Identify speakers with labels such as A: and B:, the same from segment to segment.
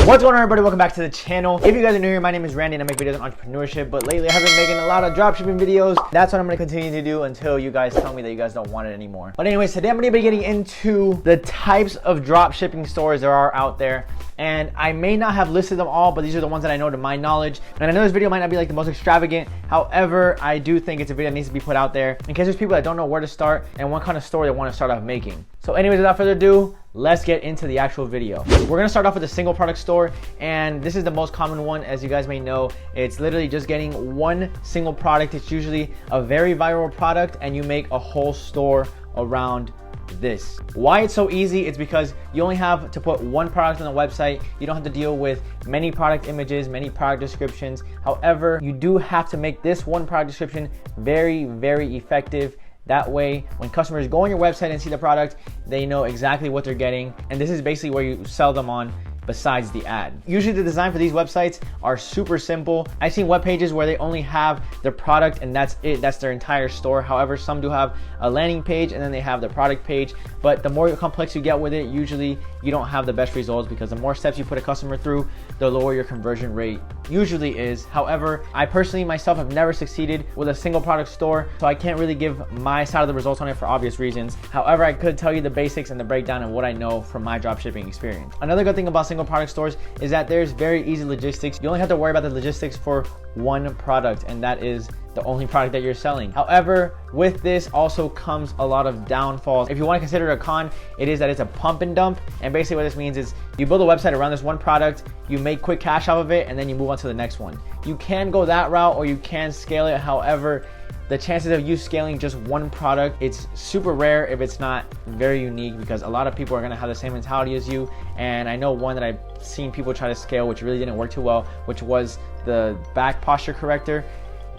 A: What's going on, everybody? Welcome back to the channel. If you guys are new here, my name is Randy and I make videos on entrepreneurship, but lately I have been making a lot of dropshipping videos. That's what I'm going to continue to do until you guys tell me that you guys don't want it anymore. But anyways, today I'm going to be getting into the types of dropshipping stores there are out there. And I may not have listed them all, but these are the ones that I know to my knowledge. And I know this video might not be like the most extravagant. However, I do think it's a video that needs to be put out there in case there's people that don't know where to start and what kind of store they want to start off making. So anyways, without further ado, let's get into the actual video. We're gonna start off with a single product store, and this is the most common one, as you guys may know. It's literally just getting one single product. It's usually a very viral product, and you make a whole store around this. Why it's so easy? It's because you only have to put one product on the website. You don't have to deal with many product images, many product descriptions. However, you do have to make this one product description very, very effective. That way, when customers go on your website and see the product, they know exactly what they're getting. And this is basically where you sell them on besides the ad. Usually the design for these websites are super simple. I've seen web pages where they only have their product and that's it, that's their entire store. However, some do have a landing page and then they have the product page. But the more complex you get with it, usually you don't have the best results, because the more steps you put a customer through, the lower your conversion rate usually is. However, I personally myself have never succeeded with a single product store, so I can't really give my side of the results on it for obvious reasons. However, I could tell you the basics and the breakdown of what I know from my dropshipping experience. Another good thing about single product stores is that there's very easy logistics. You only have to worry about the logistics for one product, and that is the only product that you're selling. However, with this also comes a lot of downfalls. If you want to consider it a con, it is that it's a pump and dump. And basically what this means is you build a website around this one product, you make quick cash off of it, and then you move on to the next one. You can go that route or you can scale it. However, the chances of you scaling just one product, it's super rare if it's not very unique, because a lot of people are gonna have the same mentality as you. And I know one that I've seen people try to scale, which really didn't work too well, which was the back posture corrector.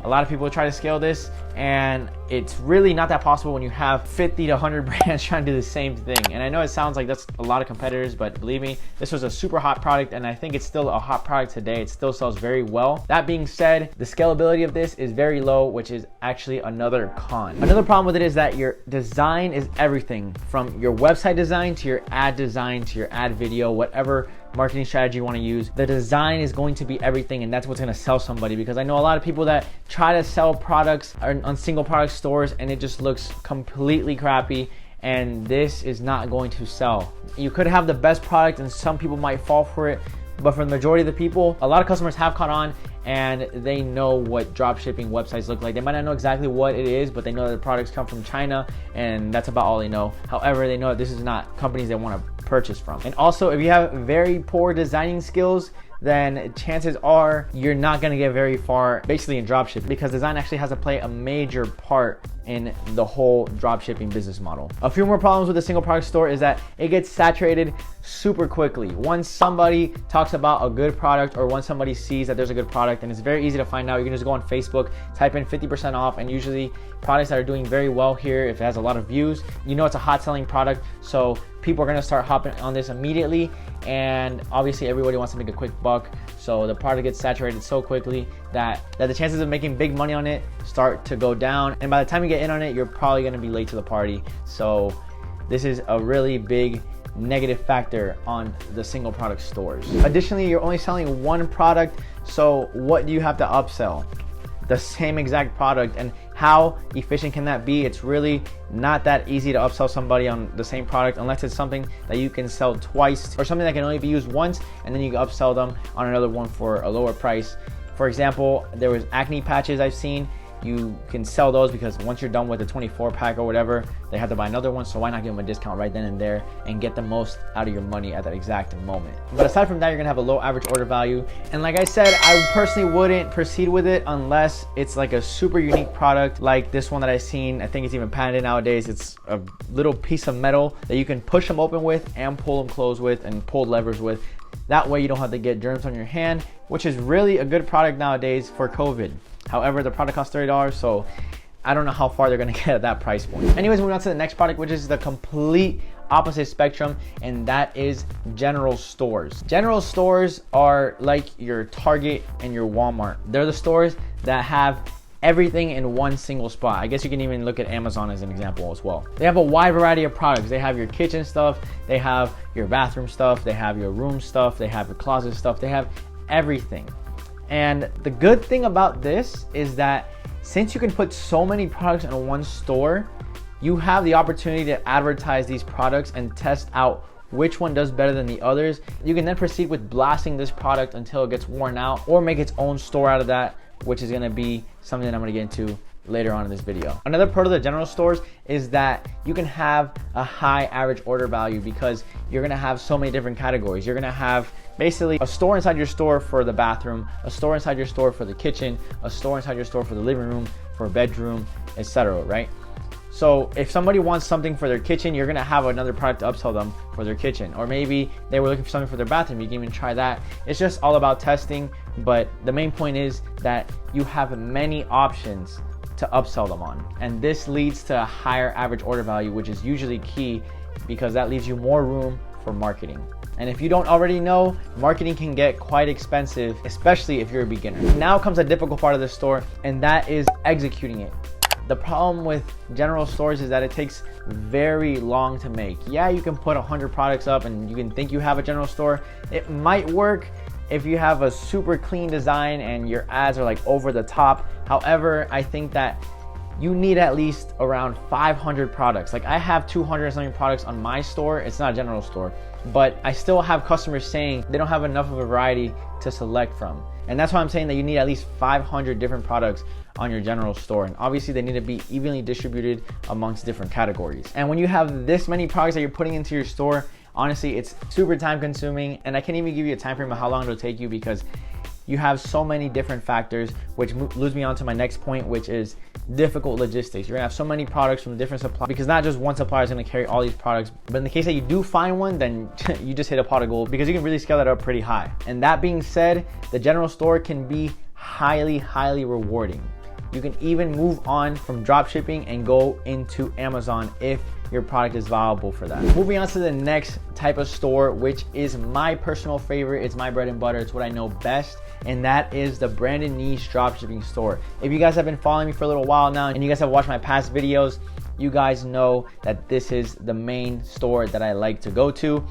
A: A lot of people try to scale this, and it's really not that possible when you have 50 to 100 brands trying to do the same thing. And I know it sounds like that's a lot of competitors, but believe me, this was a super hot product, and I think it's still a hot product today. It still sells very well. That being said, the scalability of this is very low, which is actually another con. Another problem with it is that your design is everything, from your website design to your ad design to your ad video, whatever marketing strategy you want to use. The design is going to be everything, and that's what's going to sell somebody, because I know a lot of people that try to sell products on single product stores and it just looks completely crappy, and this is not going to sell. You could have the best product and some people might fall for it, but for the majority of the people, a lot of customers have caught on and they know what dropshipping websites look like. They might not know exactly what it is, but they know that the products come from China, and that's about all they know. However, they know that this is not companies they want to purchase from. And also, if you have very poor designing skills, then chances are you're not going to get very far basically in dropshipping, because design actually has to play a major part in the whole dropshipping business model. A few more problems with a single product store is that it gets saturated super quickly. Once somebody talks about a good product, or once somebody sees that there's a good product, and it's very easy to find out. You can just go on Facebook, type in 50% off, and usually products that are doing very well here, if it has a lot of views, you know it's a hot selling product, so people are going to start hopping on this immediately. And obviously everybody wants to make a quick buck, so the product gets saturated so quickly that the chances of making big money on it start to go down, and by the time you get in on it, you're probably going to be late to the party. So this is a really big negative factor on the single product stores. Additionally, you're only selling one product, so what do you have to upsell? The same exact product. And how efficient can that be? It's really not that easy to upsell somebody on the same product, unless it's something that you can sell twice, or something that can only be used once, and then you can upsell them on another one for a lower price. For example, there was acne patches I've seen. You can sell those because once you're done with the 24 pack or whatever, they have to buy another one. So why not give them a discount right then and there and get the most out of your money at that exact moment? But aside from that, you're gonna have a low average order value. And like I said, I personally wouldn't proceed with it unless it's like a super unique product like this one that I've seen. I think it's even patented nowadays. It's a little piece of metal that you can push them open with and pull them closed with and pull levers with. That way you don't have to get germs on your hand, which is really a good product nowadays for COVID. However, the product costs $30, so I don't know how far they're gonna get at that price point. Anyways, moving on to the next product, which is the complete opposite spectrum, and that is general stores. General stores are like your Target and your Walmart. They're the stores that have everything in one single spot. I guess you can even look at Amazon as an example as well. They have a wide variety of products. They have your kitchen stuff, they have your bathroom stuff, they have your room stuff, they have your closet stuff, they have everything. And the good thing about this is that since you can put so many products in one store, you have the opportunity to advertise these products and test out which one does better than the others. You can then proceed with blasting this product until it gets worn out, or make its own store out of that, which is gonna be something that I'm gonna get into later on in this video. Another part of the general stores is that you can have a high average order value because you're gonna have so many different categories. You're gonna have basically a store inside your store for the bathroom, a store inside your store for the kitchen, a store inside your store for the living room, for a bedroom, etc., right? So if somebody wants something for their kitchen, you're gonna have another product to upsell them for their kitchen. Or maybe they were looking for something for their bathroom, you can even try that. It's just all about testing, but the main point is that you have many options to upsell them on. And this leads to a higher average order value, which is usually key because that leaves you more room for marketing. And if you don't already know, marketing can get quite expensive, especially if you're a beginner. Now comes a difficult part of the store, and that is executing it. The problem with general stores is that it takes very long to make. Yeah, you can put 100 products up and you can think you have a general store. It might work if you have a super clean design and your ads are like over the top. However, I think that you need at least around 500 products. Like I have 200 something products on my store. It's not a general store, but I still have customers saying they don't have enough of a variety to select from. And that's why I'm saying that you need at least 500 different products on your general store. And obviously they need to be evenly distributed amongst different categories. And when you have this many products that you're putting into your store, honestly, it's super time consuming. And I can't even give you a time frame of how long it'll take you because you have so many different factors, which leads me on to my next point, which is difficult logistics. You're gonna have so many products from different suppliers because not just one supplier is gonna carry all these products. But in the case that you do find one, then you just hit a pot of gold because you can really scale that up pretty high. And that being said, the general store can be highly, highly rewarding. You can even move on from drop shipping and go into Amazon if your product is viable for that. Moving on to the next type of store, which is my personal favorite. It's my bread and butter. It's what I know best. And that is the branded niche dropshipping store. If you guys have been following me for a little while now and you guys have watched my past videos, you guys know that this is the main store that I like to go to.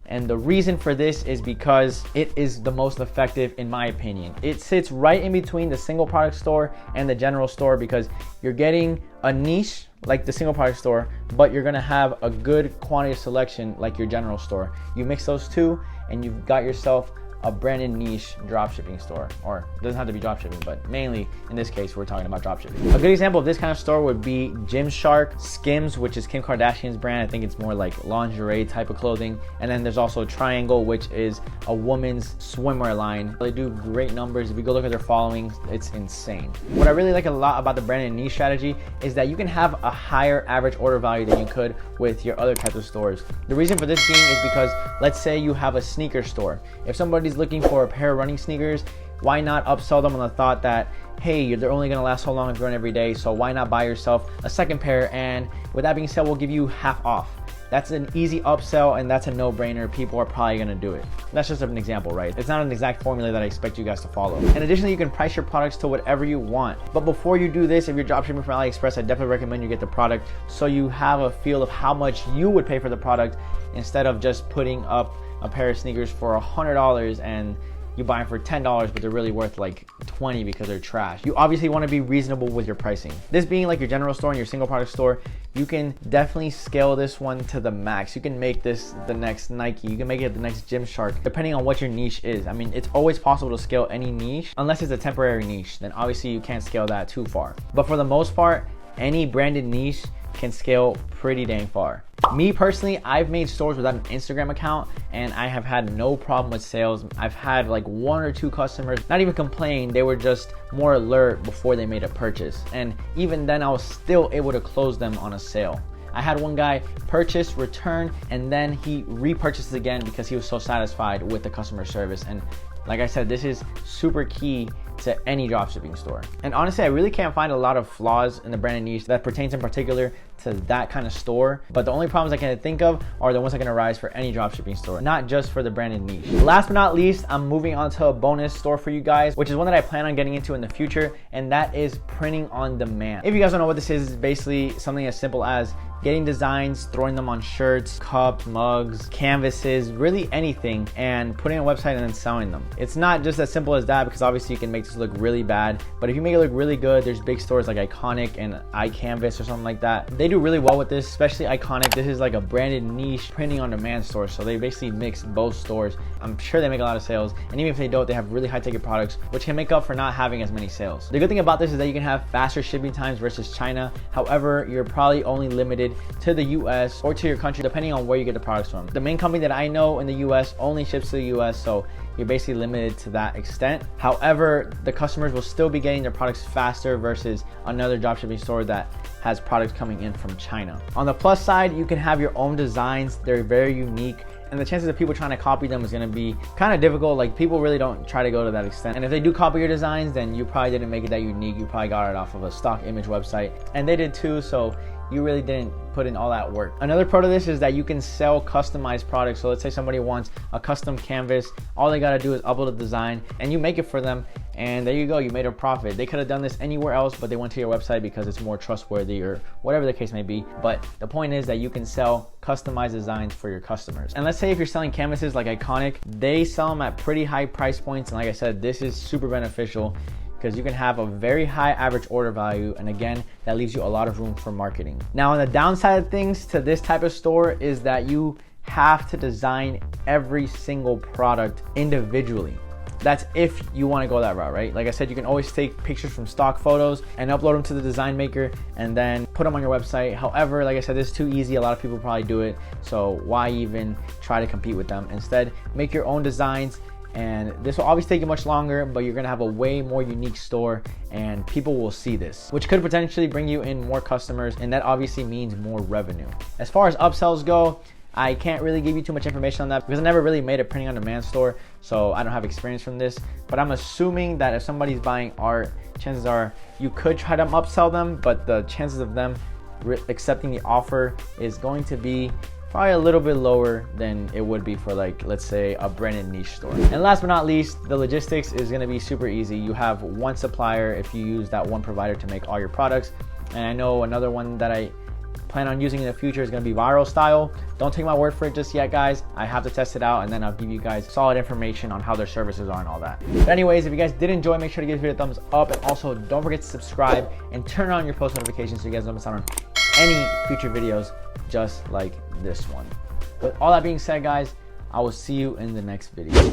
A: And the reason for this is because it is the most effective in my opinion. It sits right in between the single product store and the general store because you're getting a niche like the single product store, but you're gonna have a good quantity of selection like your general store. You mix those two and you've got yourself a branded niche dropshipping store, or it doesn't have to be dropshipping, but mainly in this case, we're talking about dropshipping. A good example of this kind of store would be Gymshark, Skims, which is Kim Kardashian's brand. I think it's more like lingerie type of clothing. And then there's also Triangle, which is a woman's swimwear line. They do great numbers. If you go look at their followings, it's insane. What I really like a lot about the branded niche strategy is that you can have a higher average order value than you could with your other types of stores. The reason for this being is because let's say you have a sneaker store. If somebody's looking for a pair of running sneakers, why not upsell them on the thought that, hey, they're only gonna last so long if you run every day, so why not buy yourself a second pair, and with that being said, we'll give you half off. That's an easy upsell and that's a no-brainer. People are probably gonna do it. That's just an example, right? It's not an exact formula that I expect you guys to follow. And additionally, you can price your products to whatever you want. But before you do this, if you're dropshipping from AliExpress, I definitely recommend you get the product so you have a feel of how much you would pay for the product instead of just putting up a pair of sneakers for $100 and you buy them for $10, but they're really worth like $20 because they're trash. You obviously want to be reasonable with your pricing. This being like your general store and your single product store, you can definitely scale this one to the max. You can make this the next Nike. You can make it the next Gymshark, depending on what your niche is. I mean, it's always possible to scale any niche, unless it's a temporary niche. Then obviously you can't scale that too far. But for the most part, any branded niche can scale pretty dang far. Me personally, I've made stores without an Instagram account and I have had no problem with sales. I've had like 1 or 2 customers not even complain, they were just more alert before they made a purchase. And even then I was still able to close them on a sale. I had one guy purchase, return, and then he repurchases again because he was so satisfied with the customer service. And like I said, this is super key to any dropshipping store. And honestly, I really can't find a lot of flaws in the branded niche that pertains in particular to that kind of store. But the only problems I can think of are the ones that can arise for any dropshipping store, not just for the branded niche. Last but not least, I'm moving on to a bonus store for you guys, which is one that I plan on getting into in the future, and that is printing on demand. If you guys don't know what this is, it's basically something as simple as getting designs, throwing them on shirts, cups, mugs, canvases, really anything, and putting a website and then selling them. It's not just as simple as that, because obviously you can make this look really bad, but if you make it look really good, there's big stores like Iconic and iCanvas or something like that. They do really well with this, especially Iconic. This is like a branded niche printing on demand store, so they basically mix both stores. I'm sure they make a lot of sales, and even if they don't, they have really high ticket products, which can make up for not having as many sales. The good thing about this is that you can have faster shipping times versus China. However, you're probably only limited to the US or to your country, depending on where you get the products from. The main company that I know in the US only ships to the US, so you're basically limited to that extent. However, the customers will still be getting their products faster versus another dropshipping store that has products coming in from China. On the plus side, you can have your own designs. They're very unique, and the chances of people trying to copy them is gonna be kind of difficult. Like, people really don't try to go to that extent. And if they do copy your designs, then you probably didn't make it that unique. You probably got it off of a stock image website, and they did too, so you really didn't put in all that work. Another part of this is that you can sell customized products. So let's say somebody wants a custom canvas. All they gotta do is upload a design and you make it for them, and there you go, you made a profit. They could have done this anywhere else, but they went to your website because it's more trustworthy or whatever the case may be. But the point is that you can sell customized designs for your customers. And let's say if you're selling canvases like Iconic, they sell them at pretty high price points. And like I said, this is super beneficial because you can have a very high average order value, and again, that leaves you a lot of room for marketing. Now, on the downside of things to this type of store is that you have to design every single product individually. That's if you want to go that route, right? Like I said, you can always take pictures from stock photos and upload them to the design maker and then put them on your website. However, like I said, this is too easy. A lot of people probably do it, so why even try to compete with them? Instead, make your own designs. And this will obviously take you much longer, but you're gonna have a way more unique store and people will see this, which could potentially bring you in more customers, and that obviously means more revenue. As far as upsells go, I can't really give you too much information on that because I never really made a printing on demand store, so I don't have experience from this. But I'm assuming that if somebody's buying art, chances are you could try to upsell them, but the chances of them accepting the offer is going to be probably a little bit lower than it would be for, like, let's say a branded niche store. And last but not least, the logistics is gonna be super easy. You have one supplier if you use that one provider to make all your products. And I know another one that I plan on using in the future is gonna be Viral Style. Don't take my word for it just yet, guys. I have to test it out, and then I'll give you guys solid information on how their services are and all that. But anyways, if you guys did enjoy, make sure to give this video a thumbs up, and also don't forget to subscribe and turn on your post notifications so you guys don't miss out on any future videos just like this one. With all that being said, guys, I will see you in the next video.